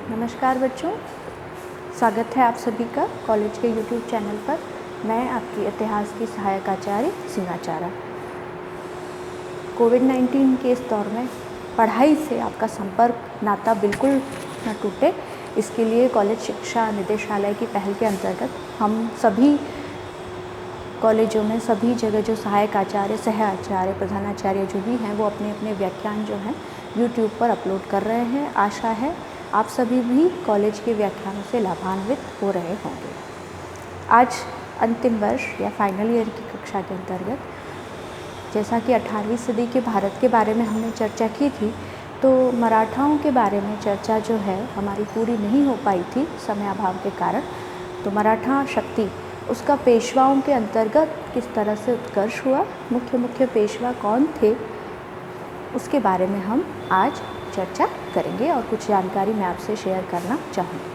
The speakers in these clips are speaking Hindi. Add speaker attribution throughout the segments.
Speaker 1: नमस्कार बच्चों, स्वागत है आप सभी का कॉलेज के यूट्यूब चैनल पर। मैं आपकी इतिहास की सहायक आचार्य सीमाचारा। कोविड-19 के इस दौर में पढ़ाई से आपका संपर्क नाता बिल्कुल न टूटे, इसके लिए कॉलेज शिक्षा निदेशालय की पहल के अंतर्गत हम सभी कॉलेजों में सभी जगह जो सहायक आचार्य, सह आचार्य, प्रधानाचार्य जो भी हैं वो अपने अपने व्याख्यान जो हैं यूट्यूब पर अपलोड कर रहे हैं। आशा है आप सभी भी कॉलेज के व्याख्यानों से लाभान्वित हो रहे होंगे। आज अंतिम वर्ष या फाइनल ईयर की कक्षा के अंतर्गत जैसा कि 18वीं सदी के भारत के बारे में हमने चर्चा की थी, तो मराठाओं के बारे में चर्चा जो है हमारी पूरी नहीं हो पाई थी समय अभाव के कारण। तो मराठा शक्ति उसका पेशवाओं के अंतर्गत किस तरह से उत्कर्ष हुआ, मुख्य पेशवा कौन थे, उसके बारे में हम आज चर्चा करेंगे और कुछ जानकारी मैं आपसे शेयर करना चाहूँगी।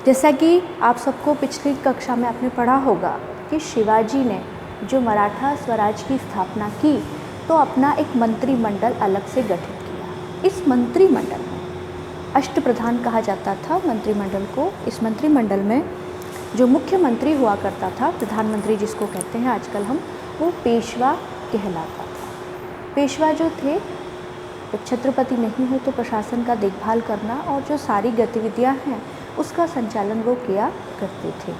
Speaker 1: जैसा कि आप सबको पिछली कक्षा में आपने पढ़ा होगा कि शिवाजी ने जो मराठा स्वराज की स्थापना की तो अपना एक मंत्रिमंडल अलग से गठित किया। इस मंत्रिमंडल में अष्टप्रधान कहा जाता था मंत्रिमंडल को। इस मंत्रिमंडल में जो मुख्यमंत्री हुआ करता था, प्रधानमंत्री जिसको कहते हैं आजकल हम, वो पेशवा कहलाता था। पेशवा जो थे, जब छत्रपति नहीं हो तो प्रशासन का देखभाल करना और जो सारी गतिविधियां हैं उसका संचालन वो किया करते थे।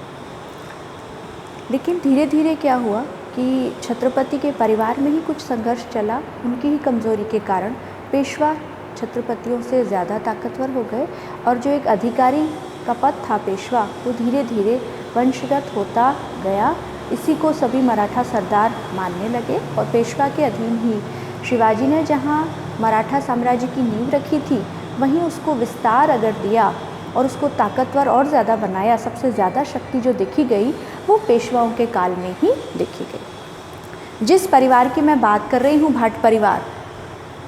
Speaker 1: लेकिन धीरे धीरे क्या हुआ कि छत्रपति के परिवार में ही कुछ संघर्ष चला। उनकी ही कमज़ोरी के कारण पेशवा छत्रपतियों से ज़्यादा ताकतवर हो गए और जो एक अधिकारी का पद था पेशवा, वो धीरे धीरे वंशगत होता गया। इसी को सभी मराठा सरदार मानने लगे और पेशवा के अधीन ही शिवाजी ने जहाँ मराठा साम्राज्य की नींव रखी थी, वहीं उसको विस्तार अगर दिया और उसको ताकतवर और ज़्यादा बनाया। सबसे ज़्यादा शक्ति जो देखी गई वो पेशवाओं के काल में ही देखी गई। जिस परिवार की मैं बात कर रही हूँ, भाट परिवार,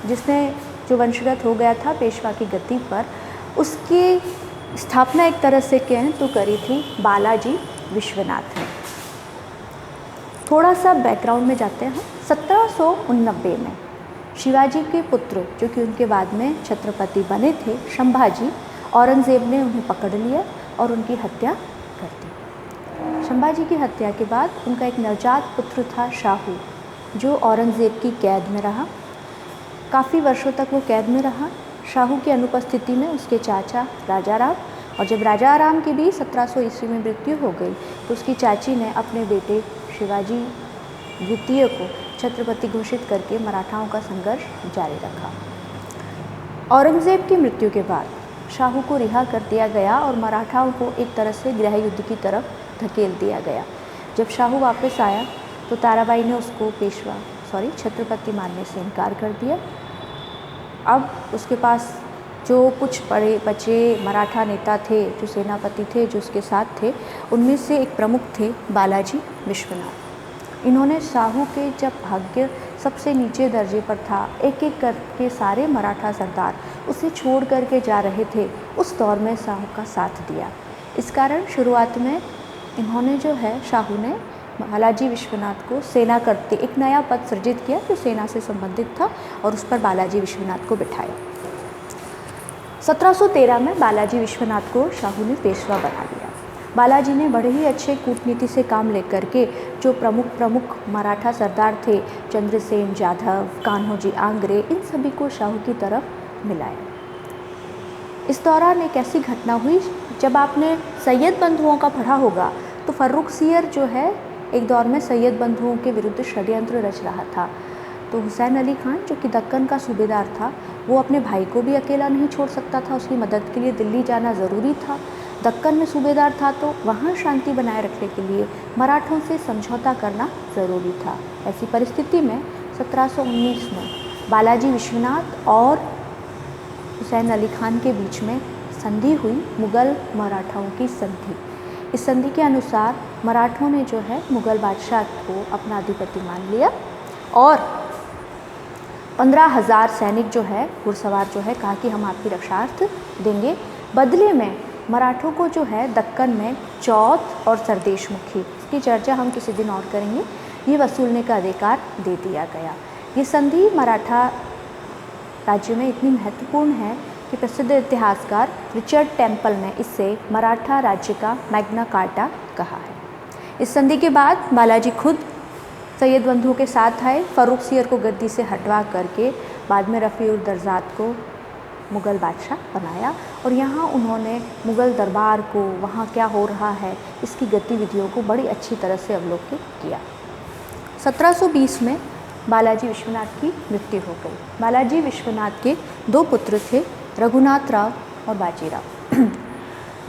Speaker 1: जिसने जो वंशगत हो गया था पेशवा की गद्दी पर, उसकी स्थापना एक तरह से कहें तो करी थी बालाजी विश्वनाथ ने। थोड़ा सा बैकग्राउंड में जाते हैं। 1789 में शिवाजी के पुत्र जो कि उनके बाद में छत्रपति बने थे, संभाजी, औरंगज़ेब ने उन्हें पकड़ लिया और उनकी हत्या कर दी। संभाजी की हत्या के बाद उनका एक नवजात पुत्र था शाहू, जो औरंगज़ेब की कैद में रहा। काफ़ी वर्षों तक वो कैद में रहा। शाहू की अनुपस्थिति में उसके चाचा राजा राम, और जब राजा राम की भी 1700 ईस्वी में मृत्यु हो गई तो उसकी चाची ने अपने बेटे शिवाजी द्वितीय को छत्रपति घोषित करके मराठाओं का संघर्ष जारी रखा। औरंगज़ेब की मृत्यु के बाद शाहू को रिहा कर दिया गया और मराठाओं को एक तरह से गृह युद्ध की तरफ धकेल दिया गया। जब शाहू वापस आया तो ताराबाई ने उसको छत्रपति मानने से इनकार कर दिया। अब उसके पास जो कुछ बचे मराठा नेता थे, जो सेनापति थे, जो उसके साथ थे, उनमें से एक प्रमुख थे बालाजी विश्वनाथ। इन्होंने शाहू के जब भाग्य सबसे नीचे दर्जे पर था, एक एक करके सारे मराठा सरदार उसे छोड़ करके जा रहे थे, उस दौर में शाहू का साथ दिया। इस कारण शुरुआत में इन्होंने जो है, शाहू ने बालाजी विश्वनाथ को सेना करते एक नया पद सृजित किया जो सेना से संबंधित था और उस पर बालाजी विश्वनाथ को बिठाया। 1713 में बालाजी विश्वनाथ को शाहू ने पेशवा बना दिया। बालाजी ने बड़े ही अच्छे कूटनीति से काम लेकर के जो प्रमुख मराठा सरदार थे, चंद्रसेन जाधव, कान्होजी आंग्रे, इन सभी को शाहू की तरफ मिलाया। इस दौरान एक ऐसी घटना हुई, जब आपने सैयद बंधुओं का पढ़ा होगा तो फर्रुख सियर जो है एक दौर में सैयद बंधुओं के विरुद्ध षड्यंत्र रच रहा था। तो हुसैन अली खान जो कि दक्कन का सूबेदार था, वो अपने भाई को भी अकेला नहीं छोड़ सकता था। उसकी मदद के लिए दिल्ली जाना ज़रूरी था। दक्कन में सूबेदार था तो वहाँ शांति बनाए रखने के लिए मराठों से समझौता करना ज़रूरी था। ऐसी परिस्थिति में 1719 में बालाजी विश्वनाथ और हुसैन अली खान के बीच में संधि हुई, मुग़ल मराठाओं की संधि। इस संधि के अनुसार मराठों ने जो है मुग़ल बादशाह को अपना अधिपति मान लिया और 15,000 सैनिक जो है, घुड़सवार जो है, कहा कि हम आपकी रक्षार्थ देंगे। बदले में मराठों को जो है दक्कन में चौथ और सरदेशमुखी, इसकी चर्चा हम किसी दिन और करेंगे, ये वसूलने का अधिकार दे दिया गया। ये संधि मराठा राज्य में इतनी महत्वपूर्ण है कि प्रसिद्ध इतिहासकार रिचर्ड टेम्पल ने इसे मराठा राज्य का मैग्ना कार्टा कहा है। इस संधि के बाद बालाजी खुद सैयद बंधुओं के साथ आए, फ़र्रुख सियर को गद्दी से हटवा करके बाद में रफ़ी-उद-दरज़ात को मुग़ल बादशाह बनाया और यहाँ उन्होंने मुग़ल दरबार को, वहाँ क्या हो रहा है, इसकी गतिविधियों को बड़ी अच्छी तरह से अवलोकित किया। 1720 में बालाजी विश्वनाथ की मृत्यु हो गई। बालाजी विश्वनाथ के 2 पुत्र थे, रघुनाथ राव और बाजीराव।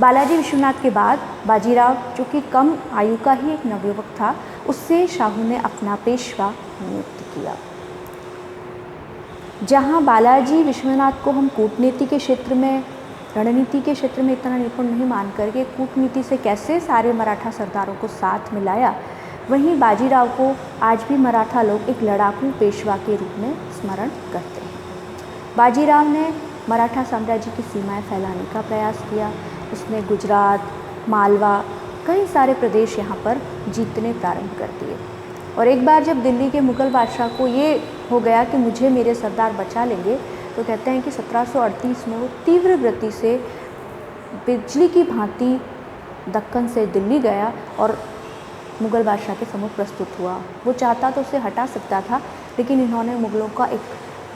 Speaker 1: बालाजी विश्वनाथ के बाद बाजीराव, जो कि कम आयु का ही एक नवयुवक था, उससे शाहू ने अपना पेशवा नियुक्त किया। जहाँ बालाजी विश्वनाथ को हम कूटनीति के क्षेत्र में, रणनीति के क्षेत्र में इतना निपुण नहीं मान करके कूटनीति से कैसे सारे मराठा सरदारों को साथ मिलाया, वहीं बाजीराव को आज भी मराठा लोग एक लड़ाकू पेशवा के रूप में स्मरण करते हैं। बाजीराव ने मराठा साम्राज्य की सीमाएं फैलाने का प्रयास किया। उसने गुजरात, मालवा, कई सारे प्रदेश यहाँ पर जीतने प्रारंभ कर दिए और एक बार जब दिल्ली के मुग़ल बादशाह को ये हो गया कि मुझे मेरे सरदार बचा लेंगे, तो कहते हैं कि 1738 में वो तीव्र गति से बिजली की भांति दक्कन से दिल्ली गया और मुग़ल बादशाह के सम्मुख प्रस्तुत हुआ। वो चाहता तो उसे हटा सकता था, लेकिन इन्होंने मुग़लों का एक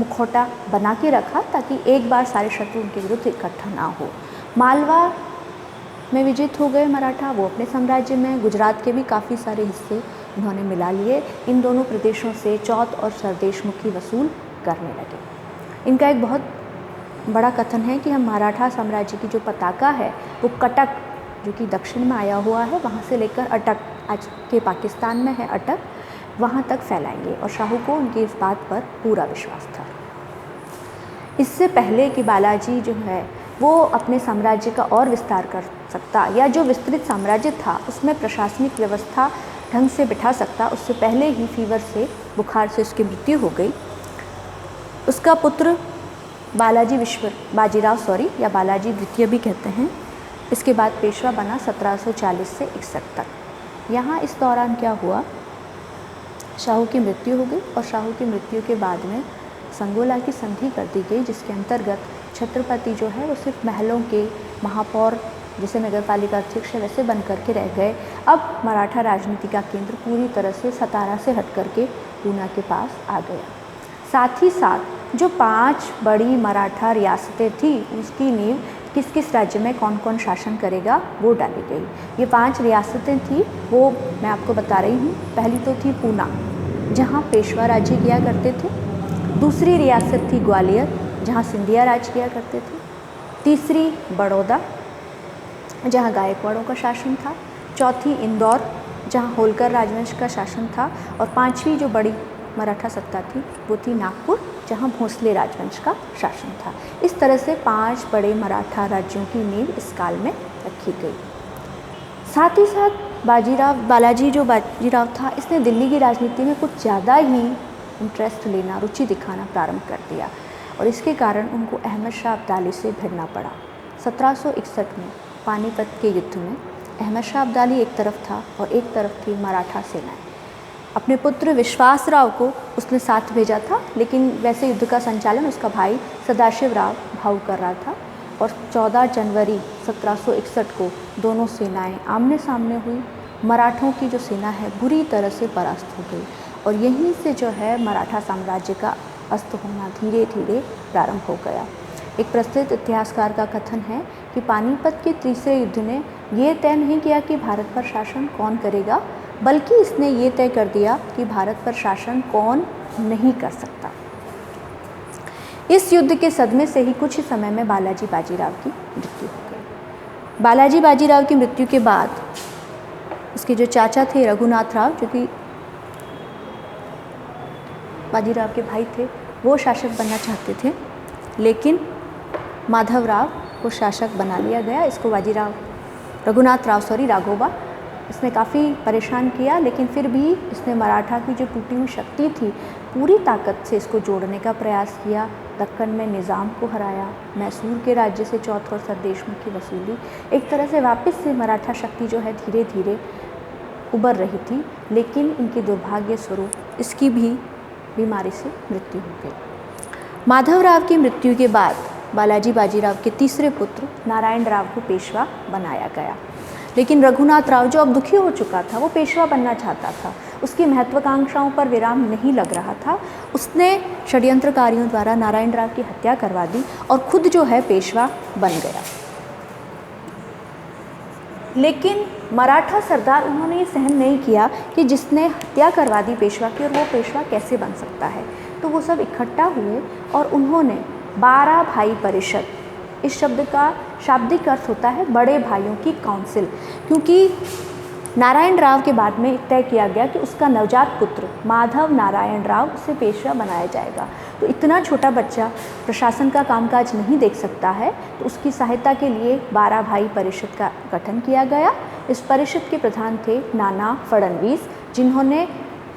Speaker 1: मुखौटा बना के रखा ताकि एक बार सारे शत्रु उनके विरुद्ध इकट्ठा ना हो। मालवा में विजित हो गए मराठा, वो अपने साम्राज्य में। गुजरात के भी काफ़ी सारे हिस्से उन्होंने मिला लिए। इन दोनों प्रदेशों से चौथ और सरदेशमुखी वसूल करने लगे। इनका एक बहुत बड़ा कथन है कि हम मराठा साम्राज्य की जो पताका है वो कटक, जो कि दक्षिण में आया हुआ है, वहाँ से लेकर अटक, आज के पाकिस्तान में है अटक, वहाँ तक फैलाएंगे और शाहू को उनकी इस बात पर पूरा विश्वास था। इससे पहले कि बालाजी जो है वो अपने साम्राज्य का और विस्तार कर सकता या जो विस्तृत साम्राज्य था उसमें प्रशासनिक व्यवस्था ढंग से बिठा सकता, उससे पहले ही फीवर से, बुखार से उसकी मृत्यु हो गई। उसका पुत्र बालाजी द्वितीय भी कहते हैं, इसके बाद पेशवा बना 1740 से 61 तक। यहाँ इस दौरान क्या हुआ, शाहू की मृत्यु हो गई और शाहू की मृत्यु के बाद में संगोला की संधि कर दी गई, जिसके अंतर्गत छत्रपति जो है वो सिर्फ महलों के महापौर, जैसे नगर पालिका अध्यक्ष वैसे बन करके रह गए। अब मराठा राजनीति का केंद्र पूरी तरह से सतारा से हट करके पूना के पास आ गया। साथ ही साथ जो 5 बड़ी मराठा रियासतें थी, उसकी नींव किस किस राज्य में कौन कौन शासन करेगा वो डाली गई। ये 5 रियासतें थी, वो मैं आपको बता रही हूँ। पहली तो थी पूना, जहाँ पेशवा राज्य किया करते थे। दूसरी रियासत थी ग्वालियर, जहाँ सिंधिया राज किया करते थे। तीसरी बड़ौदा, जहाँ गायकवाड़ों का शासन था। चौथी इंदौर, जहाँ होलकर राजवंश का शासन था। और 5वीं जो बड़ी मराठा सत्ता थी वो थी नागपुर, जहाँ भोसले राजवंश का शासन था। इस तरह से 5 बड़े मराठा राज्यों की नींव इस काल में रखी गई। साथ ही साथ बालाजी था, इसने दिल्ली की राजनीति में कुछ ज़्यादा ही इंटरेस्ट लेना, रुचि दिखाना प्रारंभ कर दिया और इसके कारण उनको अहमद शाह अब्दाली से भिड़ना पड़ा। 1761 में पानीपत के युद्ध में अहमद शाह अब्दाली एक तरफ था और एक तरफ थी मराठा सेनाएं। अपने पुत्र विश्वास राव को उसने साथ भेजा था, लेकिन वैसे युद्ध का संचालन उसका भाई सदाशिव राव भाऊ कर रहा था और 14 जनवरी 1761 को दोनों सेनाएं आमने सामने हुई। मराठों की जो सेना है बुरी तरह से परास्त हो गई और यहीं से जो है मराठा साम्राज्य का अस्त होना धीरे धीरे प्रारंभ हो गया। एक प्रसिद्ध इतिहासकार का कथन है कि पानीपत के तीसरे युद्ध ने ये तय नहीं किया कि भारत पर शासन कौन करेगा, बल्कि इसने ये तय कर दिया कि भारत पर शासन कौन नहीं कर सकता। इस युद्ध के सदमे से ही कुछ ही समय में बालाजी बाजीराव की मृत्यु हो गई। बालाजी बाजीराव की मृत्यु के बाद उसके जो चाचा थे रघुनाथ राव, जो कि बाजीराव के भाई थे, वो शासक बनना चाहते थे, लेकिन माधव राव को शासक बना लिया गया। इसको राघोबा, इसने काफ़ी परेशान किया, लेकिन फिर भी इसने मराठा की जो टूटी हुई शक्ति थी पूरी ताकत से इसको जोड़ने का प्रयास किया। दक्कन में निज़ाम को हराया, मैसूर के राज्य से चौथ और सरदेशमुखी वसूली। एक तरह से वापस से मराठा शक्ति जो है धीरे धीरे उबर रही थी, लेकिन इनके दुर्भाग्य स्वरूप इसकी भी बीमारी से मृत्यु हो गई। माधव राव की मृत्यु के बाद बालाजी बाजीराव के तीसरे पुत्र नारायण राव को पेशवा बनाया गया। लेकिन रघुनाथ राव जो अब दुखी हो चुका था, वो पेशवा बनना चाहता था, उसकी महत्वाकांक्षाओं पर विराम नहीं लग रहा था। उसने षड्यंत्रकारियों द्वारा नारायण राव की हत्या करवा दी और खुद जो है पेशवा बन गया। लेकिन मराठा सरदार उन्होंने ये सहन नहीं किया कि जिसने हत्या करवा दी पेशवा की, और वो पेशवा कैसे बन सकता है। तो वो सब इकट्ठा हुए और उन्होंने 12 भाई परिषद, इस शब्द का शाब्दिक अर्थ होता है बड़े भाइयों की काउंसिल, क्योंकि नारायण राव के बाद में तय किया गया कि उसका नवजात पुत्र माधव नारायण राव उसे पेशवा बनाया जाएगा। तो इतना छोटा बच्चा प्रशासन का कामकाज नहीं देख सकता है, तो उसकी सहायता के लिए 12 भाई परिषद का गठन किया गया। इस परिषद के प्रधान थे नाना फडणवीस, जिन्होंने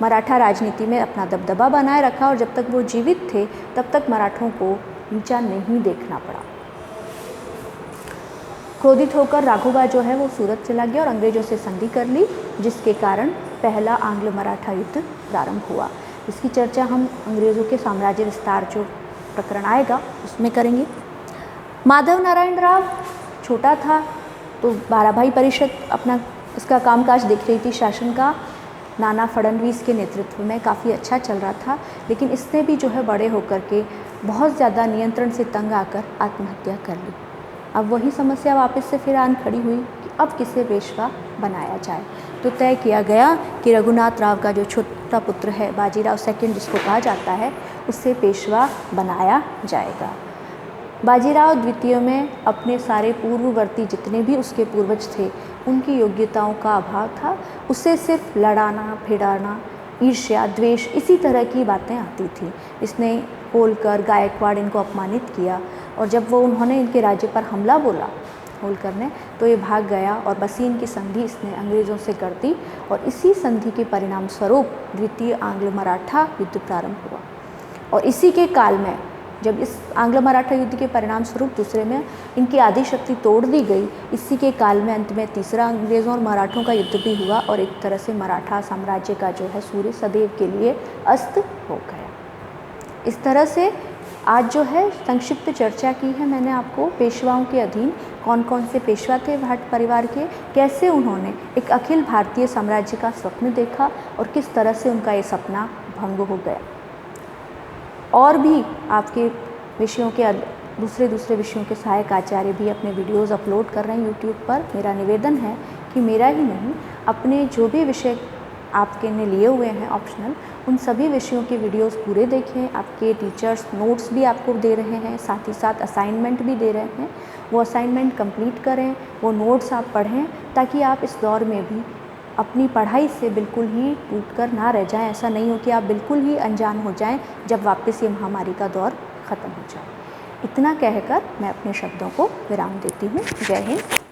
Speaker 1: मराठा राजनीति में अपना दबदबा बनाए रखा और जब तक वो जीवित थे तब तक मराठों को नीचा नहीं देखना पड़ा। क्रोधित होकर राघोबा जो है वो सूरत चला गया और अंग्रेजों से संधि कर ली, जिसके कारण पहला आंग्ल मराठा युद्ध प्रारंभ हुआ। इसकी चर्चा हम अंग्रेज़ों के साम्राज्य विस्तार जो प्रकरण आएगा उसमें करेंगे। माधव नारायण राव छोटा था तो 12 भाई परिषद अपना इसका कामकाज देख रही थी। शासन का नाना फडणवीस के नेतृत्व में काफ़ी अच्छा चल रहा था, लेकिन इसने भी जो है बड़े होकर के बहुत ज़्यादा नियंत्रण से तंग आकर आत्महत्या कर ली। अब वही समस्या वापस से फिर आन खड़ी हुई कि अब किसे पेशवा बनाया जाए। तो तय किया गया कि रघुनाथ राव का जो छोटा पुत्र है बाजीराव सेकंड जिसको कहा जाता है, उससे पेशवा बनाया जाएगा। बाजीराव द्वितीय में अपने सारे पूर्ववर्ती जितने भी उसके पूर्वज थे उनकी योग्यताओं का अभाव था। उसे सिर्फ लड़ाना भिड़ाना, ईर्ष्या, द्वेष, इसी तरह की बातें आती थी। इसने होलकर, गायकवाड़ इनको अपमानित किया और जब वो उन्होंने इनके राज्य पर हमला बोला होलकर ने, तो ये भाग गया और बसीन की संधि इसने अंग्रेज़ों से कर दी और इसी संधि के परिणाम स्वरूप द्वितीय आंग्ल मराठा युद्ध प्रारंभ हुआ। और इसी के काल में जब इस आंग्ल मराठा युद्ध के परिणाम स्वरूप दूसरे में इनकी आदि शक्ति तोड़ दी गई, इसी के काल में अंत में तीसरा अंग्रेज़ों और मराठों का युद्ध भी हुआ और एक तरह से मराठा साम्राज्य का जो है सूर्य सदैव के लिए अस्त हो गया। इस तरह से आज जो है संक्षिप्त चर्चा की है मैंने आपको पेशवाओं के अधीन कौन कौन से पेशवा थे भाट परिवार के, कैसे उन्होंने एक अखिल भारतीय साम्राज्य का स्वप्न देखा और किस तरह से उनका ये सपना भंग हो गया। और भी आपके विषयों के दूसरे विषयों के सहायक आचार्य भी अपने वीडियोस अपलोड कर रहे हैं यूट्यूब पर। मेरा निवेदन है कि मेरा ही नहीं, अपने जो भी विषय आपके ने लिए हुए हैं ऑप्शनल, उन सभी विषयों के वीडियोस पूरे देखें। आपके टीचर्स नोट्स भी आपको दे रहे हैं, साथ ही साथ असाइनमेंट भी दे रहे हैं। वो असाइनमेंट कंप्लीट करें, वो नोट्स आप पढ़ें, ताकि आप इस दौर में भी अपनी पढ़ाई से बिल्कुल ही टूटकर ना रह जाएं। ऐसा नहीं हो कि आप बिल्कुल ही अनजान हो जाएं जब वापस ये महामारी का दौर ख़त्म हो जाए। इतना कहकर मैं अपने शब्दों को विराम देती हूँ। जय हिंद।